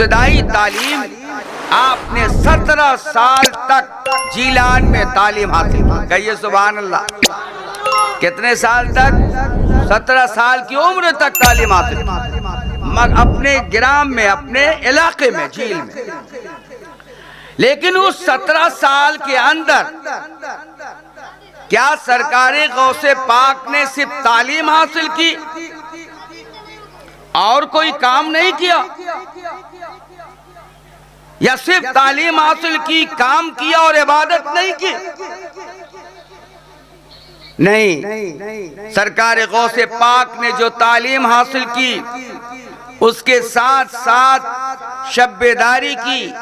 इब्तदाई तालीम आपने 17 साल तक जीलान में तालीम हासिल की। कहिए सुभान अल्लाह। कितने साल तक? 17 साल की उम्र तक तालीम हासिल की, मगर अपने ग्राम में, अपने इलाके में, झील में। लेकिन उस 17 साल के अंदर क्या सरकारे गौसे पाक ने सिर्फ तालीम हासिल की और कोई काम नहीं किया, या सिर्फ तालीम हासिल की, काम किया और इबादत नहीं की? नहीं, सरकार गौसे पाक ने जो तालीम हासिल की उसके साथ साथ शब्बेदारी की,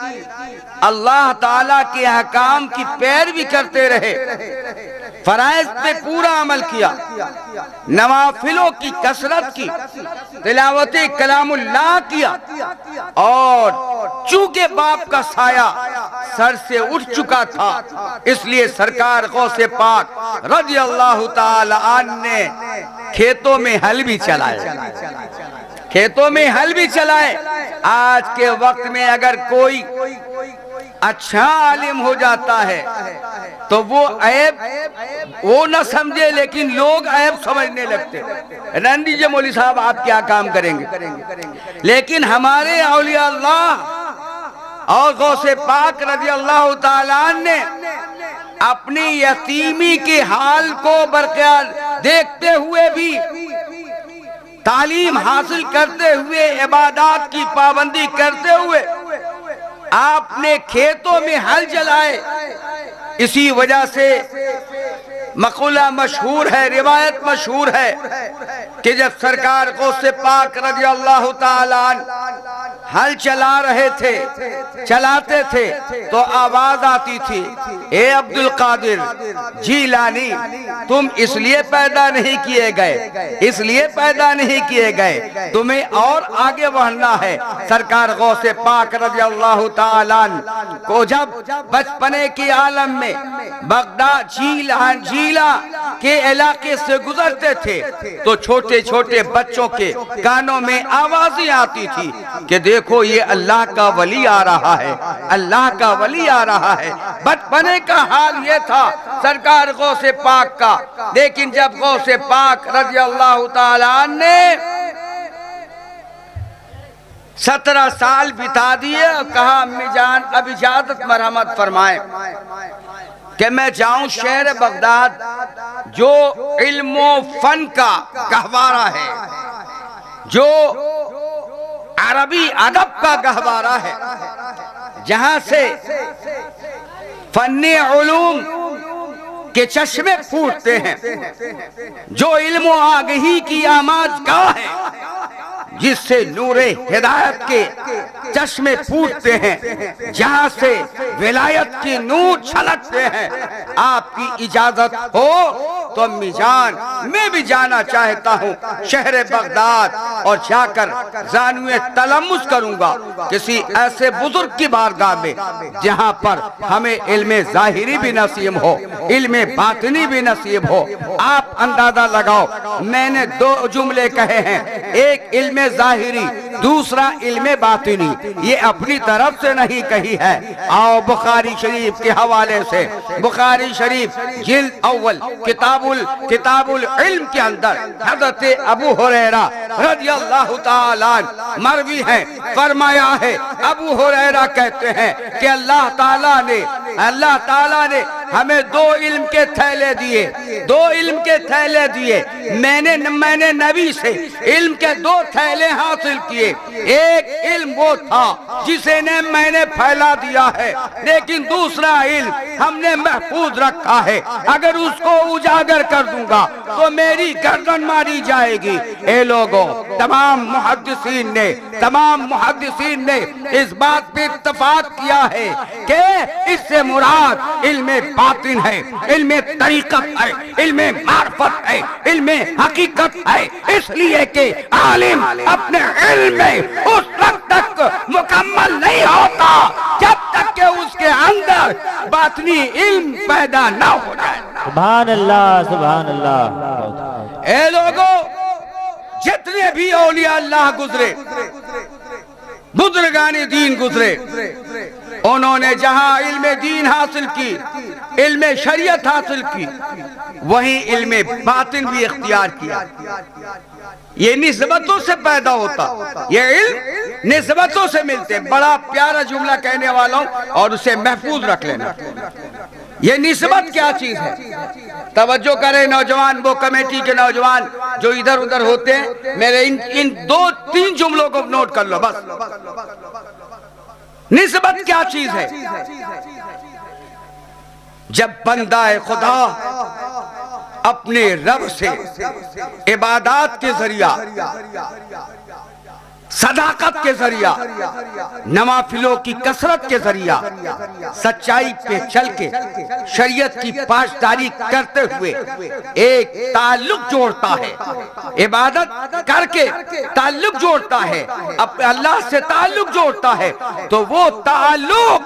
अल्लाह ताला के अहकाम की पैरवी करते रहे, फराइज पे पूरा अमल किया, नवाफिलों की कसरत की, तिलावते कलामुल्लाह किया, और चूंकि बाप का साया सर से उठ चुका था इसलिए सरकार गौसे पाक रज़ी अल्लाह ताला अन्हु ने खेतों में हल भी चलाए, खेतों में हल भी चलाए। आज के वक्त में अगर कोई अच्छा आलिम हो जाता है तो वो ऐब वो न समझे, लेकिन लोग ऐब समझने लगते। रहने दीजिए मौलवी साहब, आप क्या काम करेंगे। लेकिन हमारे औलिया अल्लाह और गौसे पाक रज़ी अल्लाह ताला ने अपनी यतीमी के हाल को बरकरार देखते हुए भी, तालीम हासिल करते हुए, इबादत की पाबंदी करते हुए आपने खेतों में हल चलाए। इसी वजह से मक़ूला मशहूर है, रिवायत मशहूर है कि जब सरकार गौसे पाक रज़ी अल्लाह ताला हल चला रहे थे, चलाते थे तो आवाज आती थी, ए अब्दुल कादिर जीलानी, तुम इसलिए पैदा नहीं किए गए, इसलिए पैदा नहीं किए गए, तुम्हें और आगे बढ़ना है। सरकार गौसे पाक रज़ी अल्लाह ताला को जब बचपने के आलम में बगदाद झीला के इलाके से गुजरते थे तो छोटे छोटे बच्चों के कानों में आवाजें आती थी कि देखो ये अल्लाह का वली आ रहा है, अल्लाह का वली आ रहा है। बचपने का हाल ये था सरकार गौसे पाक का। लेकिन जब गौसे पाक रज़ी अल्लाह ताला ने 17 साल बिता दिए और कहा, अम्मी जान अब इजाजत मरहमत फरमाए कि मैं जाऊं शहर बगदाद जो इल्मो फन का गहवारा है, जो अरबी अदब का गहवारा है, जहां से फन्ने उलूम के चश्मे फूटते हैं, जो इल्मो आगही की आमाज का है, जिससे नूरे हिदायत के चश्मे फूटते हैं, जहां से विलायत की नूर छलकते हैं। आपकी इजाजत हो तो अम्मी जान मैं भी जाना चाहता हूँ शहर बगदाद और जाकर जानुए तलम्मुस करूंगा किसी ऐसे बुजुर्ग की बारगाह में जहाँ पर हमें इल्मे जाहिरी भी नसीब हो, इल्मे बातिनी भी नसीब हो। आप अंदाजा लगाओ, मैंने 2 जुमले कहे हैं, एक इल्मे जाहिरी, दूसरा इल्मे बातिनी। ये अपनी तरफ से नहीं कही है। आओ बुखारी शरीफ के हवाले से, बुखारी शरीफ जिल्द अव्वल किताबुल इल्म के अंदर हज़रत अबू हुरैरा रज़ियल्लाहु ताला मरवी है, फरमाया है, अबू हुरैरा कहते हैं कि अल्लाह ताला ने हमें 2 इल्म के थैले दिए, 2 इल्म के थैले दिए। मैंने नबी से इल्म के 2 थैले हासिल किए। एक इल्म वो था जिसे मैंने फैला दिया है, लेकिन दूसरा इल्म हमने महफूज रखा है। अगर उसको उजागर कर दूंगा तो मेरी गर्दन मारी जाएगी। ए लोगों, तमाम मुहद्दिसीन ने इस बात पे इत्तफाक किया है कि इससे मुराद इल्मे बातिन है, इल्मे तरीक़त है, इल्मे मार्फत है, इल्मे हकीकत है। इसलिए कि आलिम अपने इल्म में उस वक्त तक मुकम्मल नहीं होता जब तक कि उसके अंदर बातिनी इल्म पैदा ना हो जाए। सुभान अल्लाह, सुभान अल्लाह। ए लोगों, जितने भी औलिया अल्लाह गुजरे बुजुर्गानी दीन गुजरे, उन्होंने जहां इल्म दीन हासिल की, इल्म शरीयत हासिल की, वहीं इल्म बातिन भी इख्तियार किया। ये निस्बतों से पैदा होता, ये इल्म निस्बतों से मिलते। बड़ा प्यारा जुमला कहने वाला हूं और उसे महफूज रख लेना। ये निस्बत क्या चीज है? तवज्जो करें नौजवान, वो कमेटी के नौजवान जो इधर उधर होते हैं, मेरे इन 2-3 जुमलों को नोट कर लो बस। निस्बत क्या चीज है? जब बंदा खुदा अपने रब से इबादत के जरिया, सदाकत के जरिया, नवाफिलों की कसरत के जरिया, सच्चाई पे चल के शरीयत की पासदारी करते हुए एक ताल्लुक जोड़ता है, इबादत करके ताल्लुक जोड़ता है, अपने अल्लाह से ताल्लुक जोड़ता है, तो वो ताल्लुक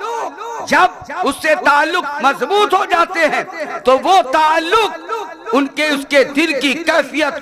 जब उससे ताल्लुक मजबूत हो जाते हैं तो वो ताल्लुक उसके दिल की कैफियत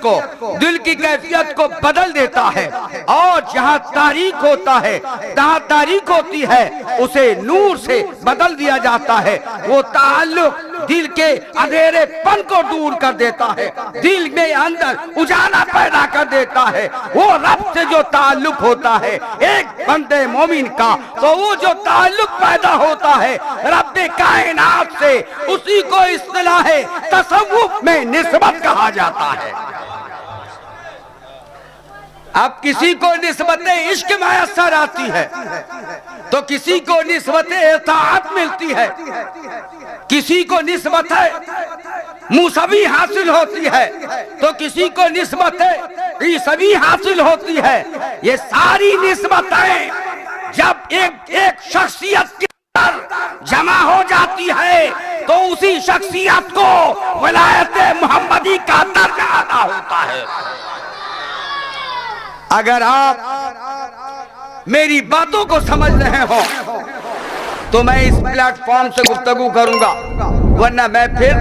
को बदल देता है। और जहाँ तारीख होता है, जहाँ तारीख होती है, उसे नूर से बदल दिया जाता है। वो ताल्लुक दिल के अंधेरेपन को दूर कर देता है, दिल में अंदर उजाला पैदा कर देता है। वो रब से जो ताल्लुक होता है एक बंदे मोमिन का, तो वो जो ताल्लुक पैदा होता है रब्बे कायनात से, उसी को इस्तिलाह तसव्वुफ में निस्बत कहा जाता है। अब किसी को निस्बत इश्क मैसर आती है तो किसी को निस्बत इताअत मिलती है, किसी को निस्बत मूसवी हासिल होती है तो किसी को निस्बत ईसवी हासिल होती है। ये सारी निस्बतें जब एक शख्सियत के अंदर जमा हो जाती है तो उसी शख्सियत को विलायत मोहम्मदी का दर्जा अता होता है। अगर आप मेरी बातों को समझ रहे हो तो मैं इस प्लेटफॉर्म से गुफ्तगू करूंगा, वरना मैं फिर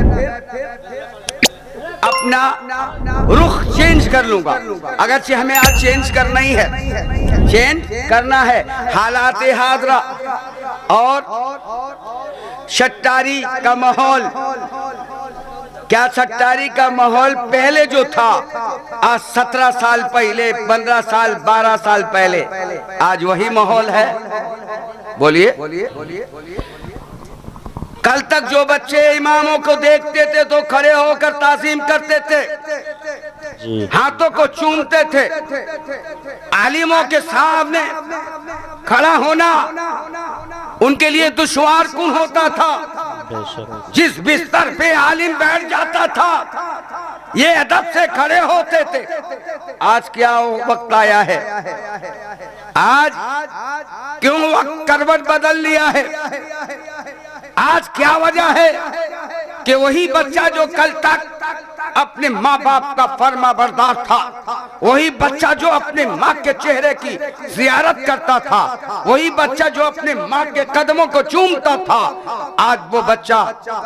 अपना रुख चेंज कर लूंगा। अगरचे हमें आज चेंज करना ही है, चेंज करना है। हालात हाजरा और सट्टारी का माहौल, क्या सट्टारी का माहौल पहले जो था, आज 17 साल पहले, 15 साल, 12 साल पहले, आज वही माहौल है? बोलिए। कल तक जो बच्चे इमामों को देखते थे तो खड़े होकर ताज़ीम करते थे, हाथों को चूमते थे। आलिमों के सामने खड़ा होना उनके लिए दुश्वार कुन होता था। जिस बिस्तर पे आलिम बैठ जाता था ये अदब से खड़े होते थे। आज क्या वक्त आया है? आज क्यों वक्त करवट बदल लिया है? आज क्या वजह है कि वही बच्चा जो कल तक अपने माँ बाप का फर्मा बरदार था, वही बच्चा जो अपने माँ के चेहरे की जियारत करता था, वही बच्चा जो अपने माँ के कदमों को चूमता था, आज वो बच्चा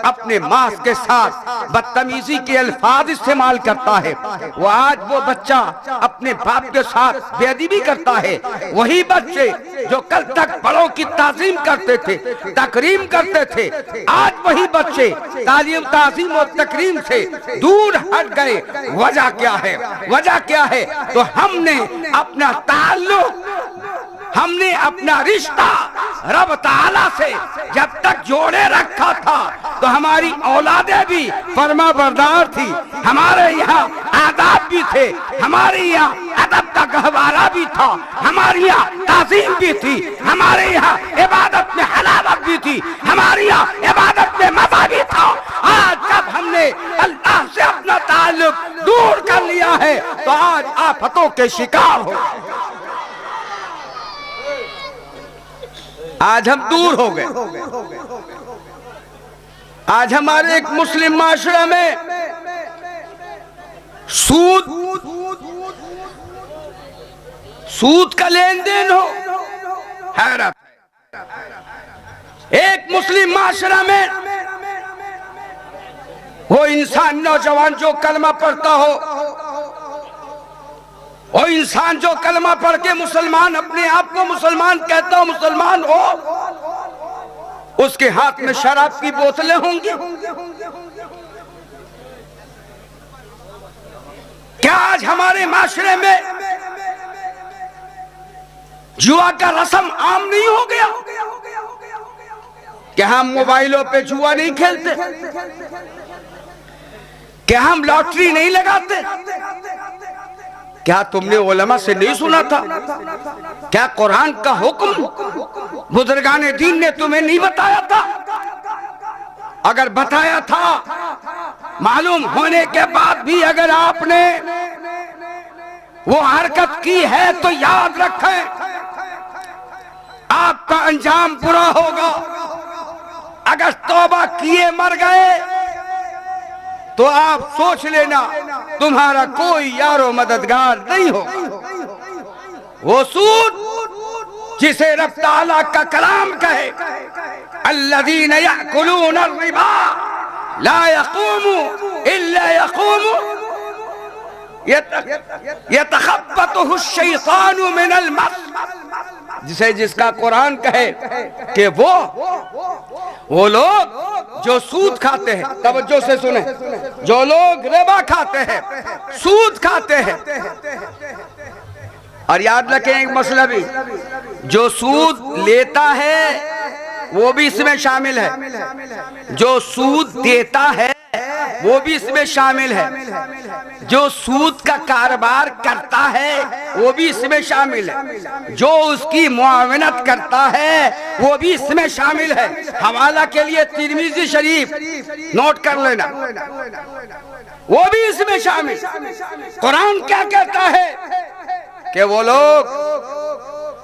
अपने माँ के साथ बदतमीजी के अल्फाज इस्तेमाल करता है। वो आज वो बच्चा अपने बाप के साथ बेअदबी करता है। वही बच्चे जो कल तक बड़ों की ताज़ीम करते थे, तकरीम करते थे, आज वही बच्चे तालीम, ताज़ीम और तकरीम से दूर हट गए। वजह क्या है? वजह क्या है? तो हमने अपना ताल्लुक, हमने अपना रिश्ता रब ताला से जब तक जोड़े रखा था तो हमारी औलादें भी फरमा बरदार थी, हमारे यहाँ आदाब भी थे, हमारे यहाँ अदब का गहवारा भी था, हमारे यहाँ ताज़ीम भी थी, हमारे यहाँ इबादत में हलावत भी थी, हमारे यहाँ इबादत में मजा भी था। आज जब हमने अल्लाह से अपना ताल्लुक दूर कर लिया है तो आज आफतों के शिकार हो, आज हम दूर हो गए। आज हमारे एक मुस्लिम माशरा में सूद का लेन देन हो, हैरत। एक मुस्लिम माशरा में वो इंसान नौजवान जो कलमा पढ़ता हो वो इंसान जो कलमा पढ़ के मुसलमान, अपने आप को मुसलमान कहता हो, मुसलमान हो, उसके हाथ में शराब की बोतलें होंगी। क्या आज हमारे माशरे में जुआ का रस्म आम नहीं हो गया? क्या हम मोबाइलों पे जुआ नहीं खेलते? क्या हम लॉटरी नहीं लगाते? क्या तुमने उलमा से नहीं सुना था? क्या कुरान का हुक्म बुजुर्गान दीन ने तुम्हें नहीं बताया था? अगर बताया था, मालूम होने के बाद भी अगर आपने वो हरकत की है तो याद रखें, आपका अंजाम बुरा होगा। अगर तौबा किए मर गए तो आप सोच लेना तुम्हारा कोई यारो मददगार नहीं हो। वो सूद जिसे रब ताला का कलाम कहे, अल्लज़ीना यअकुलूना रिबा ला यक़ूमू इल्ला यक़ूमू यतखब्बतुहु शैतानु मिनल मस, जिसे जिसका कुरान कहे कि वो लोग जो सूद खाते हैं, तवज्जो से सुने, जो लोग रिबा खाते हैं, सूद खाते हैं, और याद रखें एक मसला भी, जो सूद लेता है वो भी इसमें शामिल है, जो सूद देता है वो भी इसमें शामिल है, जो सूद का कारोबार करता है वो भी इसमें शामिल है, जो उसकी मुआवनत करता है वो भी इसमें शामिल है। हवाला के लिए तिरमिज़ी शरीफ नोट कर लेना, वो भी इसमें शामिल। कुरान क्या कहता है कि वो लोग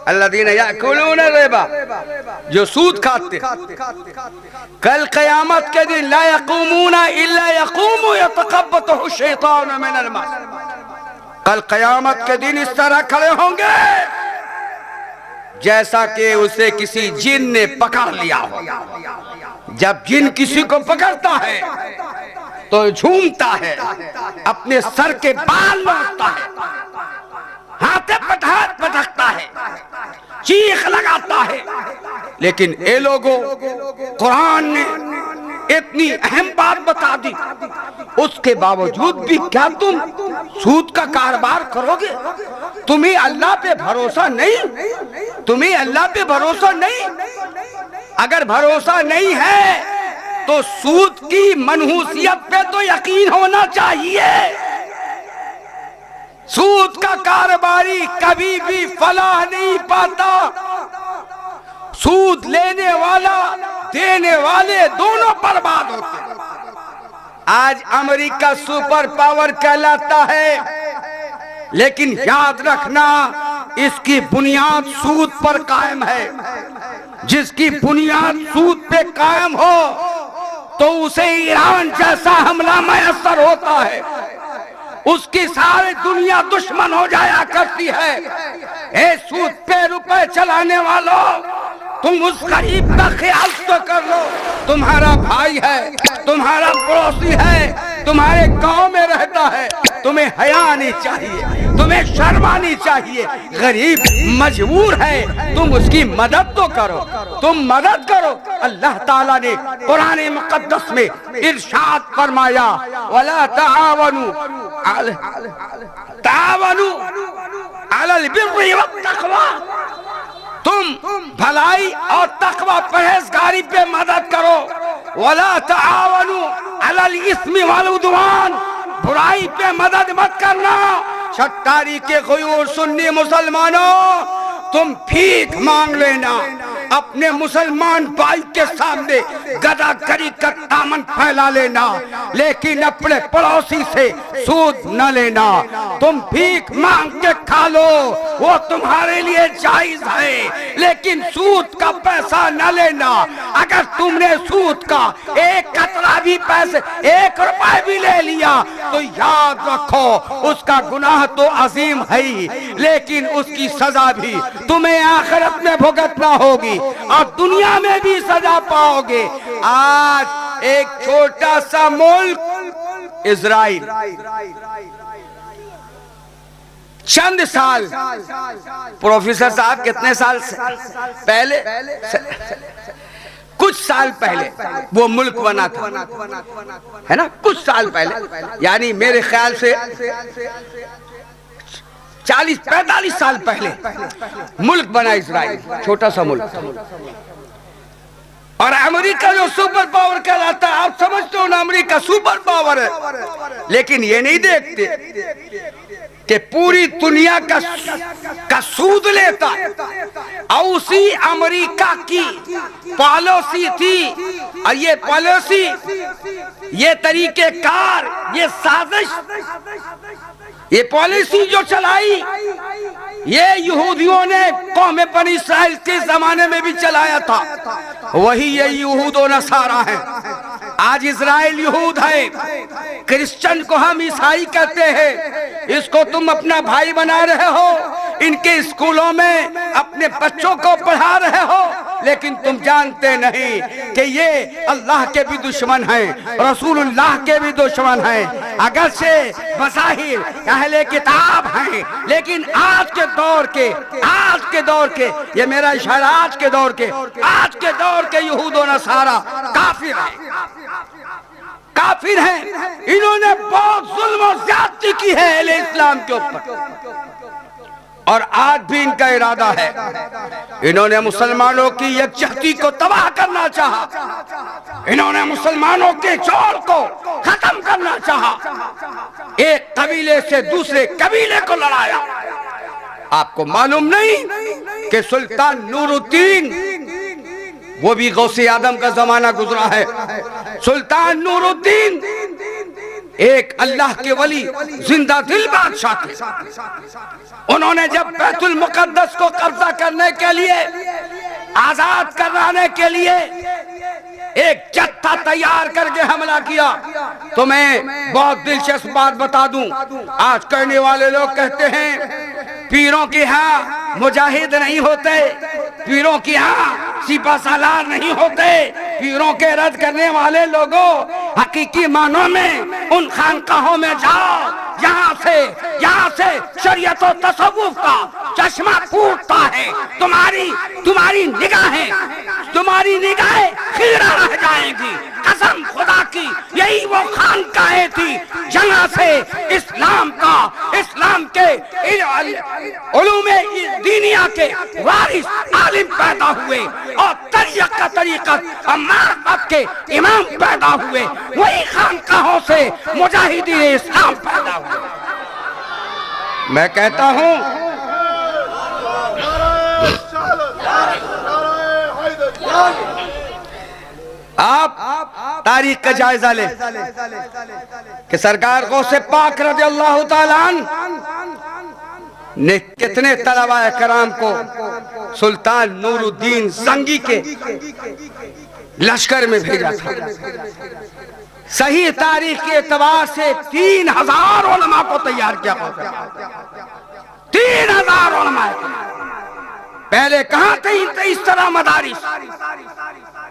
अल्लज़ीना याकुलूना रिबा, जो सूद खाते, कल क़यामत के दिन ला यक़ूमूना इल्ला यक़ूमू यतक़ब्बतुहु शैतानु मिनल मस, कल क़यामत के दिन इस तरह खड़े होंगे जैसा कि उसे किसी जिन ने पकड़ लिया हो। जब जिन किसी को पकड़ता है तो झूमता है, अपने सर के बाल लौटता है, हाथे पटकता है, चीख लगाता है। लेकिन ये लोगों, कुरान ने इतनी अहम बात बता दी, उसके बावजूद भी क्या तुम सूद का कारोबार करोगे? तुम्हें अल्लाह पे भरोसा नहीं? तुम्हें अल्लाह पे भरोसा नहीं? अगर भरोसा नहीं है तो सूद की मनहूसियत पे तो यकीन होना चाहिए। सूद का कारोबारी कभी भी फलाह नहीं पाता। सूद लेने वाला, देने वाले दोनों बर्बाद होते हैं। आज अमेरिका सुपर पावर कहलाता है, लेकिन याद रखना इसकी बुनियाद सूद पर कायम है। जिसकी बुनियाद सूद पे कायम हो तो उसे ईरान जैसा हमला मयस्सर होता है, उसकी सारी दुनिया दुश्मन हो जाया करती है। ए सूद पे रुपए चलाने वालों, तुम उस गरीब का ख्याल तो कर लो। तुम्हारा भाई है, तुम्हारा पड़ोसी है, तुम्हारे गांव में रहता है, तुम्हें हया आनी चाहिए, तुम्हें शर्म आनी चाहिए। गरीब मजबूर है, तुम उसकी मदद तो करो, तुम मदद करो। अल्लाह ताला ने कुरान मुक़द्दस में इरशाद फरमाया, वला तावनु अलल बिर्रि वत्तक़वा, तुम भलाई और तकवा परहेजगारी पे मदद करो। वला तावनु अलल इस्मि वल उद्वान, बुराई पे मदद मत करना। छठारी के गयूर सुन्नी मुसलमानों, तुम भीख मांग लेना, अपने मुसलमान भाई के सामने गदागरी का दामन फैला लेना, लेकिन अपने पड़ोसी से सूद न लेना। तुम भीख मांग के खा लो, वो तुम्हारे लिए जायज है, लेकिन सूद का पैसा न लेना। अगर तुमने सूद का एक कतरा भी पैसे, 1 रुपए भी ले लिया तो याद रखो उसका गुनाह तो अजीम है ही, लेकिन उसकी सजा भी तुम्हें आखिरत में भुगतना होगी और दुनिया में भी सजा पाओगे। आज एक छोटा सा मुल्क इजराइल, चंद साल, प्रोफेसर साहब कितने साल पहले, कुछ साल पहले वो मुल्क बना था, है ना, कुछ साल पहले, यानी मेरे ख्याल से 40-45 साल पहले मुल्क बना इजराइल, छोटा सा मुल्क। और अमेरिका जो सुपर पावर कहलाता है, आप समझते हो ना, अमेरिका सुपर पावर है, लेकिन ये नहीं देखते कि पूरी दुनिया का सूद लेता, और उसी अमेरिका की पॉलिसी थी, और ये पॉलिसी, ये तरीकेकार, ये साजिश, ये पॉलिसी जो चलाई, ये यहूदियों ने कौम बनी इस्राइल के जमाने में भी चलाया था, वही ये यहूद और नसारा है। आज इजराइल यहूद है, क्रिश्चियन को हम ईसाई कहते हैं, इसको तुम अपना भाई बना रहे हो, इनके स्कूलों में अपने बच्चों को पढ़ा रहे हो, लेकिन तुम जानते नहीं कि ये अल्लाह के भी दुश्मन हैं, रसूलुल्लाह के भी दुश्मन हैं। अगर से बज़ाहिर अहले किताब हैं, लेकिन आज के दौर के ये मेरा इशारा, आज के दौर के यहूद और नसारा काफिर हैं। इन्होंने बहुत जुल्म और ज्यादती की है अहले इस्लाम के ऊपर, और आज भी इनका इरादा है। इन्होंने मुसलमानों की यकजहती को तबाह करना चाहा, इन्होंने मुसलमानों के जोड़ को खत्म करना चाहा, एक कबीले से दूसरे कबीले को लड़ाया। आपको मालूम नहीं कि सुल्तान नूरुद्दीन, वो भी गौसे आदम का जमाना गुजरा है, सुल्तान नूरुद्दीन एक अल्लाह के वली, जिंदा दिल बादशाह थे। उन्होंने जब बैतुल मुकद्दस को कब्जा करने के लिए, आजाद कराने के लिए एक जत्था तैयार करके हमला किया, तो मैं बहुत दिलचस्प बात बता दूं। आज कहने वाले लोग कहते हैं पीरों के यहाँ मुजाहिद नहीं होते, पीरों के यहाँ सिपा सालार नहीं होते। पीरों के रद्द करने वाले लोगों, हकीकी मानों में उन खानकाहों में जाओ यहाँ से शरीयत और तसव्वुफ का चश्मा फूटता है। तुम्हारी निगाहें खीरा रह जाएंगी। कसम खुदा की, यही वो खानकाहें थी जहाँ से इस्लाम के उलूमे दीनिया के वारिस आलिम पैदा हुए, और तरीक़त और मार्फत के इमाम पैदा हुए। वही खानकाहों से मुजाहिदीन इस्लाम पैदा हुए। मैं कहता हूँ आप तारीख का जायजा ले कि सरकार गौसे पाक रज़ियल्लाहु ताला ने कितने तलबा कराम को सुल्तान नूरुद्दीन जंगी के लश्कर में भेजा था। सही तारीख के एतबार से 3000 उलमा को तैयार किया। 3000 उलमा। पहले कहां थे इस तरह मदारिस?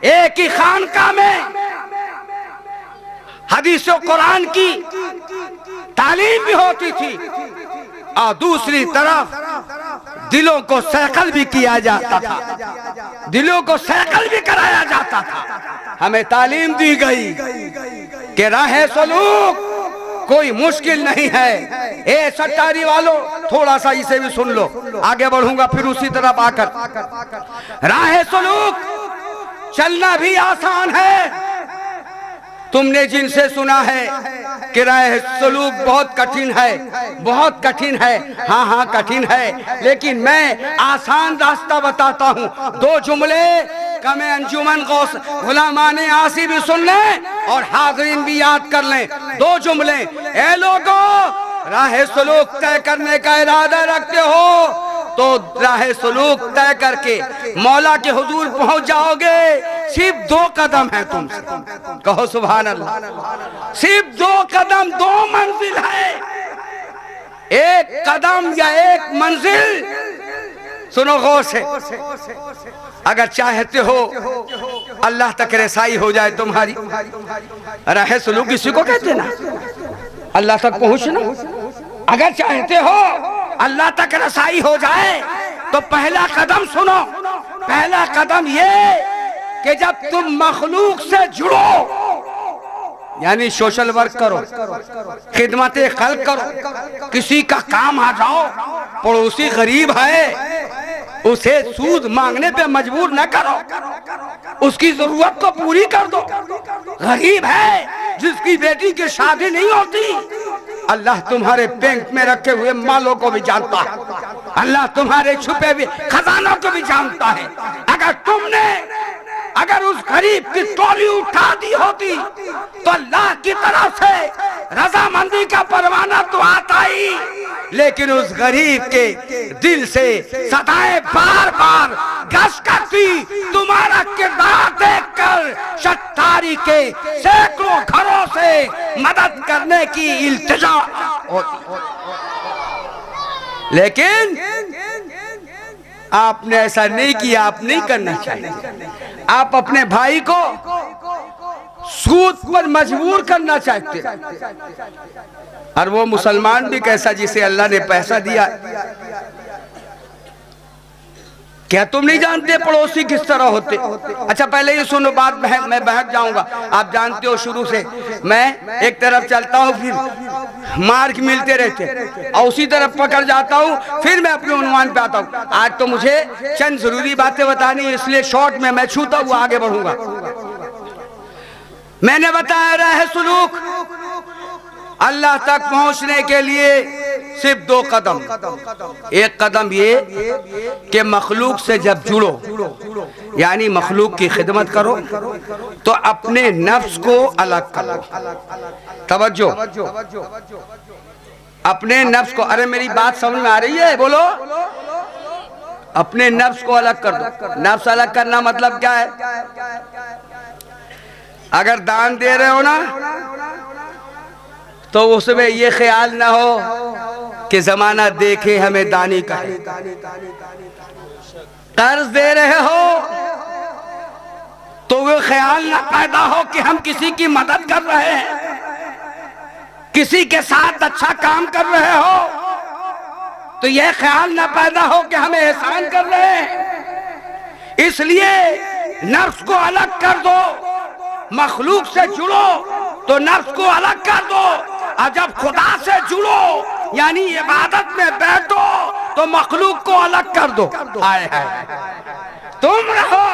एक ही खानका में हदीस और कुरान की तालीम भी होती थी, और दूसरी तरफ दिलों को सैकल भी किया जाता था, दिलों को सैकल भी कराया जाता था। हमें तालीम दी गई कि राह सलूक कोई मुश्किल नहीं है। ए सट्टारी वालों, थोड़ा सा इसे भी सुन लो, आगे बढ़ूंगा फिर उसी तरफ आकर। राह सलूक चलना भी आसान है। तुमने जिनसे सुना है कि राह सलूक बहुत कठिन है, बहुत कठिन है। हाँ कठिन है, लेकिन मैं आसान रास्ता बताता हूँ। 2 जुमले कमे अंजुमन गौस गुलामाने आसी भी सुन लें और हाज़रीन भी याद कर लें। 2 जुमले। ए लोगों, राह सलूक तय करने का इरादा रखते हो तो राह सलूक तय करके मौला के हुजूर पहुंच जाओगे। सिर्फ 2 कदम है तुमसे, कहो सुभान अल्लाह। सिर्फ 2 कदम, 2 मंजिल है। एक कदम या एक मंजिल, सुनो गौर से। अगर चाहते हो अल्लाह तक रसाई हो जाए तुम्हारी, राह सलूक इसी को कहते ना, अल्लाह तक पहुंचना। अगर चाहते हो अल्लाह तक रसाई हो जाए तो पहला कदम सुनो। पहला कदम ये कि जब तुम मखलूक से जुड़ो, यानी सोशल वर्क करो, खिदमत खल्क करो, किसी का काम आ जाओ, पड़ोसी गरीब है उसे सूद मांगने पे मजबूर न करो, उसकी जरूरत को पूरी कर दो। गरीब है जिसकी बेटी की शादी नहीं होती, अल्लाह तुम्हारे बैंक में रखे हुए मालों को भी जानता है, अल्लाह तुम्हारे छुपे हुए खजानों को भी जानता है। अगर उस गरीब की टोली उठा दी होती तो अल्लाह की तरफ से रजामंदी का परवाना तो आता ही, लेकिन उस गरीब के दिल से सदाएं बार बार गश करती तुम्हारा किरदार देखकर सत्तारी के सैकड़ों घरों से मदद करने की इल्तिजा होती। लेकिन आपने ऐसा नहीं किया, आप नहीं करना चाहिए। आप अपने भाई को सूद पर मजबूर करना चाहते, और वो मुसलमान भी कैसा जिसे अल्लाह ने पैसा दिया। क्या तुम नहीं जानते पड़ोसी किस तरह होते? अच्छा पहले ये सुनो बात, मैं बहक जाऊंगा। आप जानते हो शुरू से मैं एक तरफ चलता हूँ, फिर मार्ग मिलते रहते, और उसी तरफ पकड़ जाता हूँ, फिर मैं अपने उन्वान पे आता हूँ। आज तो मुझे चंद जरूरी बातें बतानी, इसलिए शॉर्ट में मैं छूता हुआ आगे बढ़ूंगा। मैंने बताया रहा सुलूक अल्लाह तक पहुंचने के लिए सिर्फ दो कदम। एक कदम ये कि मखलूक से जब जुड़ो, यानी मखलूक की खिदमत करो, तो अपने नफ्स को अलग करो। तवज्जो, अपने नफ्स को, अरे मेरी बात समझ में आ रही है? बोलो। अपने नफ्स को अलग कर दो। नफ्स अलग करना मतलब क्या है? अगर दान दे रहे हो ना, तो उसमें ये ख्याल ना हो कि जमाना देखे हमें दानी कहे। कर्ज दे रहे हो तो वो ख्याल ना पैदा हो कि हम किसी की मदद कर रहे हैं, किसी के साथ अच्छा काम कर रहे हो, तो यह ख्याल ना पैदा हो कि हमें एहसान कर रहे हैं। इसलिए नफ्स को अलग कर दो। मखलूक से जुड़ो तो नफ्स को अलग कर दो, और जब खुदा से जुड़ो यानी इबादत में बैठो तो मखलूक को अलग कर दो। हाय हाय, तुम रहो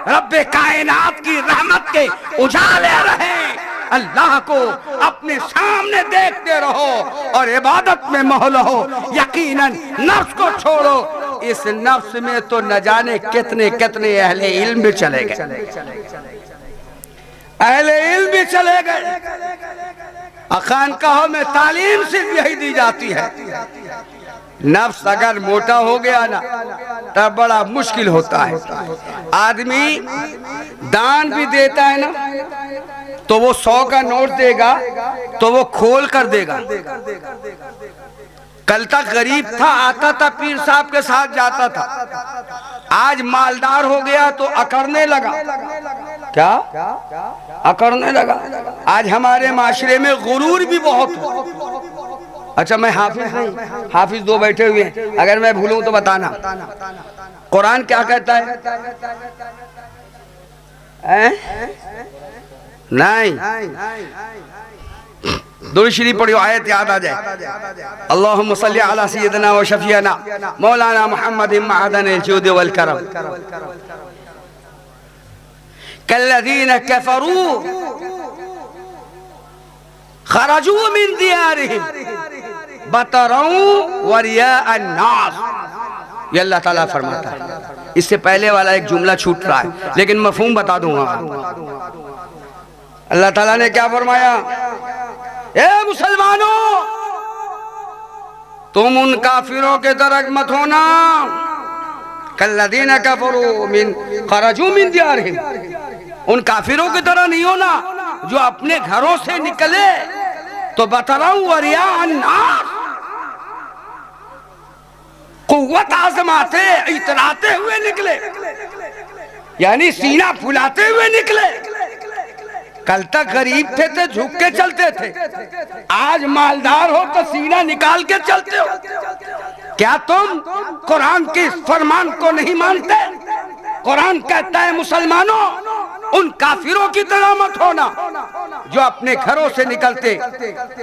रब्बे कायनात की रहमत के उजाले रहे, अल्लाह को अपने सामने देखते रहो और इबादत में मोहल हो। यकीनन नफ्स को छोड़ो। इस नफ्स में तो न जाने कितने कितने अहले इल्म भी चले गए, अहले इल्म भी चले गए। खानकाहों में तालीम सिर्फ यही दी जाती है। नफ्स अगर मोटा हो गया ना, तब बड़ा मुश्किल होता है। आदमी दान भी देता है ना, तो वो 100 का नोट देगा तो वो खोल कर देगा। कल तक गरीब था, आता था पीर साहब के साथ जाता था, आज मालदार हो गया तो अकड़ने लगा। क्या अकड़ने लगा? आज हमारे माशरे में गुरूर भी बहुत हो। अच्छा मैं हाफिज नहीं, हाफिज दो बैठे हुए हैं, अगर मैं भूलूं तो बताना। कुरान क्या कहता है? नहीं, दुरूद शरीफ पढ़ियो, आयत याद आ जाए। अल्लाहुम्मा सल्ली अला सय्यिदिना व शफीना मौलाना मुहम्मद मअदनिल जूद वल करम कल्लज़ीना कफ़रू खरजू मिन दियारिहिम बतरऊ व रियाअन नास। ये अल्लाह ताला फरमाता है। इससे पहले वाला एक जुमला छूट रहा है, लेकिन मफहूम बता दूंगा। अल्लाह ताला ने क्या फरमाया? ए मुसलमानों, तुम उन काफिरों के तरह मत होना, कल्लज़ीना कफ़रू मिन खरजू मिन दियारिहिम, उन काफिरों की तरह नहीं होना जो अपने घरों से निकले तो बतरऊ व रियाअन नास, कुव्वत आजमाते इतराते हुए निकले, यानी सीना फुलाते हुए निकले। कल तक गरीब थे तो झुक के चलते थे, आज मालदार हो तो सीना निकाल के चलते हो। क्या तुम कुरान के फरमान को नहीं मानते? कुरान कहता है मुसलमानों, उन काफिरों की तरह मत होना जो अपने घरों से निकलते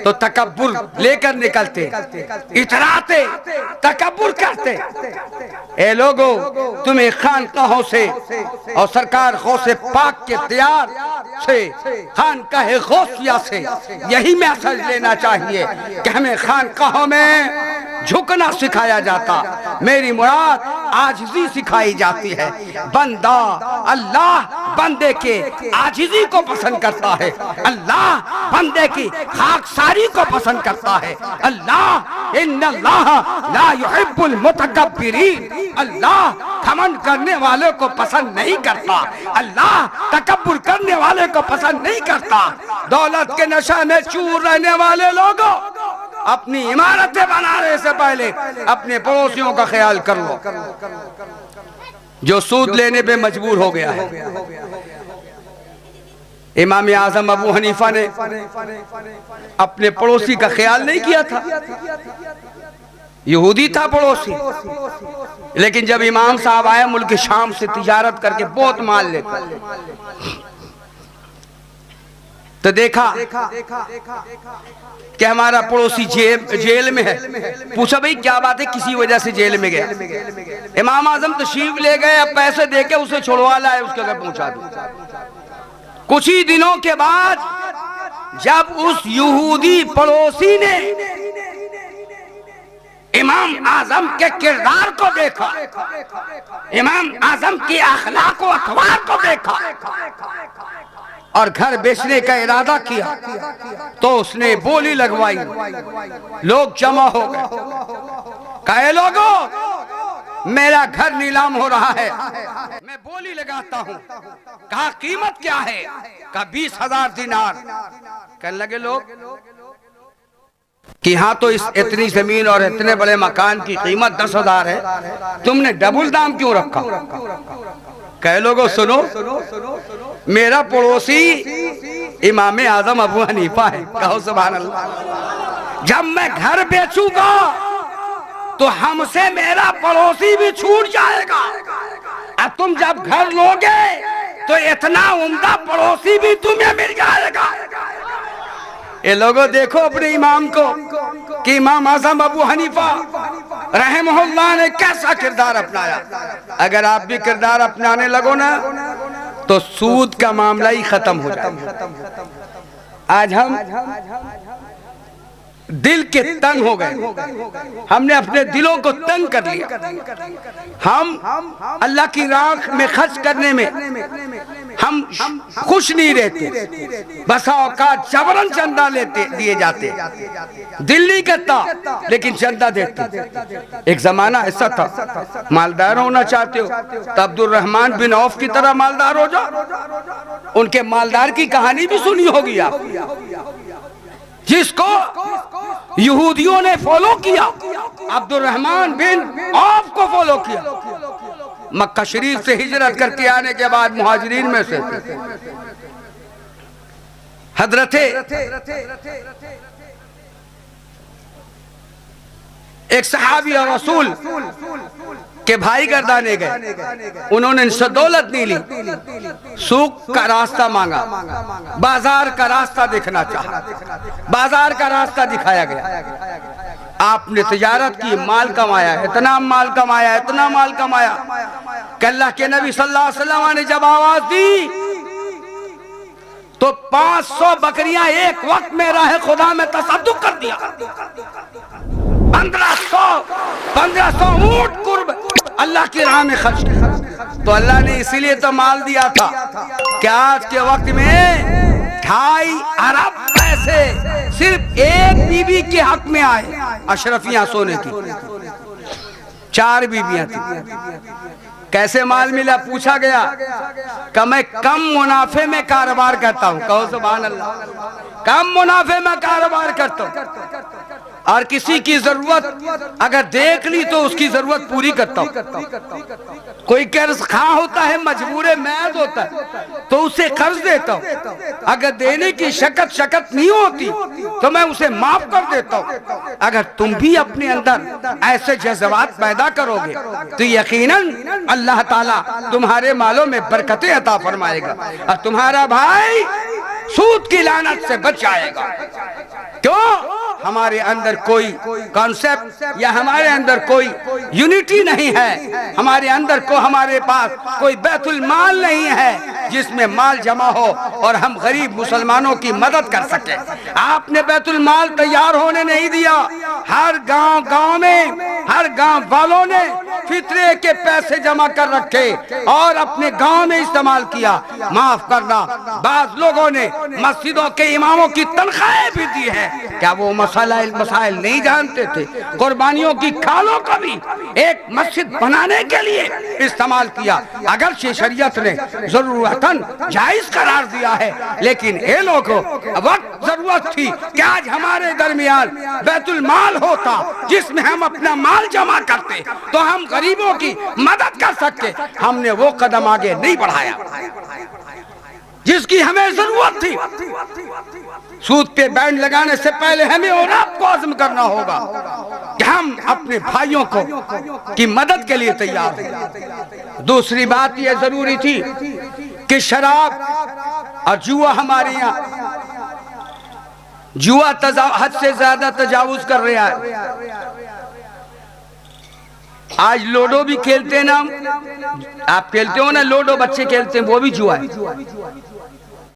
तो तकब्बुर लेकर निकलते, इतराते, तकब्बुर करते। ए लोगों, तुम्हें खानकाहों से और सरकार गौसे पाक के त्यार से, खानकाहे गौसिया से यही मैसेज लेना चाहिए कि हमें खानकाहों में झुकना सिखाया जाता, मेरी मुराद आजिज़ी सिखाई जाती है। बंदा, अल्लाह बंदे के आजिज़ी को पसंद करता है, अल्लाह बंदे की खाकसारी को पसंद करता है। अल्लाह इन्नल्लाह ला युहिब्बुल मुतकब्बिरीन, अल्लाह घमंड करने वाले को पसंद नहीं करता, अल्लाह तकब्बुर करने वाले को पसंद नहीं करता। दौलत के नशा में चूर रहने वाले लोगों, अपनी इमारतें बनाने से पहले अपने पड़ोसियों का ख्याल कर लो। जो सूद लेने पे मजबूर हो गया है, इमाम आजम अबू हनीफा ने अपने पड़ोसी का ख्याल नहीं किया था। यहूदी था पड़ोसी, लेकिन जब इमाम साहब आए मुल्क शाम से तिजारत करके बहुत माल लेकर, तो देखा कि हमारा पड़ोसी जेल में है। पूछा भाई क्या बात है, किसी वजह से जेल में गया। इमाम आजम तशरीफ ले गए, अब पैसे देके उसे छुड़वा लाए, उसके घर पहुंचा दिया। कुछ ही दिनों के बाद जब उस यहूदी पड़ोसी ने इमाम आजम के किरदार को देखा, इमाम आजम की अखलाक व अखबार को देखा और घर बेचने का इरादा किया, तो उसने बोली लगवाई। लोग जमा हो गए, कहे लोगों मेरा घर नीलाम हो रहा है, मैं बोली लगाता हूँ। कहा कीमत क्या है? कहा 20,000 दिनार। कहने लगे लोग कि हाँ तो इस इतनी जमीन और इतने बड़े मकान की कीमत 10,000 है, तुमने डबल दाम क्यों रखा? कहे लोगों सुनो, मेरा पड़ोसी इमाम आजम अबू हनीफा है। कहो सुभान अल्लाह। जब मैं घर बेचूंगा तो हमसे मेरा पड़ोसी भी छूट जाएगा, और तुम जब घर लोगे तो इतना उम्दा पड़ोसी भी तुम्हें मिल जाएगा। ये लोगों देखो अपने इमाम को कि इमाम आजम अबू हनीफा रहमहुल्लाह ने कैसा किरदार अपनाया। अगर आप भी किरदार अपनाने लगो ना तो सूद का मामला ही खत्म हो जाएगा। आज हम दिल के तंग हो गए, हमने अपने दिलों को तंग कर लिया। हम अल्लाह की राह में खर्च करने में हम खुश नहीं रहते, बसा औकात जबरन चंदा लेते दिए जाते, दिल नहीं करता लेकिन चंदा देते। एक जमाना ऐसा था, मालदार होना चाहते हो तो अब्दुल रहमान बिन औफ की तरह मालदार हो जाओ। उनके मालदार की कहानी भी सुनी होगी आप, जिसको यहूदियों ने फॉलो किया, अब्दुल रहमान बिन औफ को फॉलो किया। मक्का शरीफ से हिजरत करके आने के बाद मुहाजिरीन में से हजरते एक सहाबी और रसूल के भाई गर्दाने गए, उन्होंने इनसे दौलत नहीं ली, सूक का रास्ता मांगा, बाजार का रास्ता देखना चाहा, बाजार का रास्ता दिखाया गया। आपने तिजारत की, माल कमाया, इतना माल कमाया, इतना माल कमाया कि अल्लाह के नबी सल्लल्लाहु अलैहि वसल्लम ने जब आवाज दी तो 500 बकरियां एक वक्त में राह खुदा में तसद्दुक कर दिया। 1500 ऊंट कुर्ब अल्लाह की राह में खर्च किया। तो अल्लाह ने इसीलिए तो माल दिया था कि आज के वक्त में 2.5 अरब पैसे सिर्फ एक बीबी के हक में आए। अशरफियां सोने की 4 बीबियां थी। कैसे माल मिला पूछा गया कि मैं कम मुनाफे में कारोबार करता हूं। कहो सुभान अल्लाह। कम मुनाफे में कारोबार करता हूं। और किसी की जरूरत अगर देख ली तो उसकी जरूरत पूरी करता हूँ। कोई कर्ज खा होता है, मजबूर मैद होता है, तो उसे कर्ज देता हूँ। अगर देने की शकत नहीं होती तो मैं उसे माफ कर देता हूँ। अगर तुम भी अपने अंदर ऐसे जज्बात पैदा करोगे तो यकीनन अल्लाह ताला तुम्हारे मालों में बरकतें अता फरमाएगा और तुम्हारा भाई सूद की लानत से बच जाएगा। क्यों? हमारे अंदर कोई कॉन्सेप्ट या हमारे अंदर कोई यूनिटी नहीं है, हमारे पास कोई बैतुल माल नहीं है जिसमें माल जमा हो और हम गरीब मुसलमानों की मदद कर सके। आपने बैतुल माल तैयार होने नहीं दिया। हर गांव में हर गांव वालों ने फितरे के पैसे जमा कर रखे और अपने गांव में इस्तेमाल किया। माफ करना, बाज लोगों ने मस्जिदों के इमामों की तनख्वाहें भी दी है। क्या वो मसाइल नहीं जानते थे? कुर्बानियों की खालों को भी एक मस्जिद बनाने के लिए इस्तेमाल किया। अगर शरीयत ने जरूरतन जायज करार दिया है, लेकिन ये लोगों वक्त जरूरत थी कि आज हमारे दरमियान बैतुल माल होता जिसमें हम अपना माल जमा करते तो हम गरीबों की मदद कर सकते। हमने वो कदम आगे नहीं बढ़ाया जिसकी हमें जरूरत थी। सूद पे बैंड लगाने से पहले हमें और आपको आज़म करना होगा कि हम अपने भाइयों को की मदद के लिए तैयार हैं। दूसरी बात यह जरूरी थी कि शराब और जुआ हमारे यहाँ जुआ हद से ज्यादा तजावुज कर रहा है। आज लूडो भी खेलते हैं ना, आप खेलते हो ना, लूडो बच्चे खेलते हैं, वो भी जुआ है।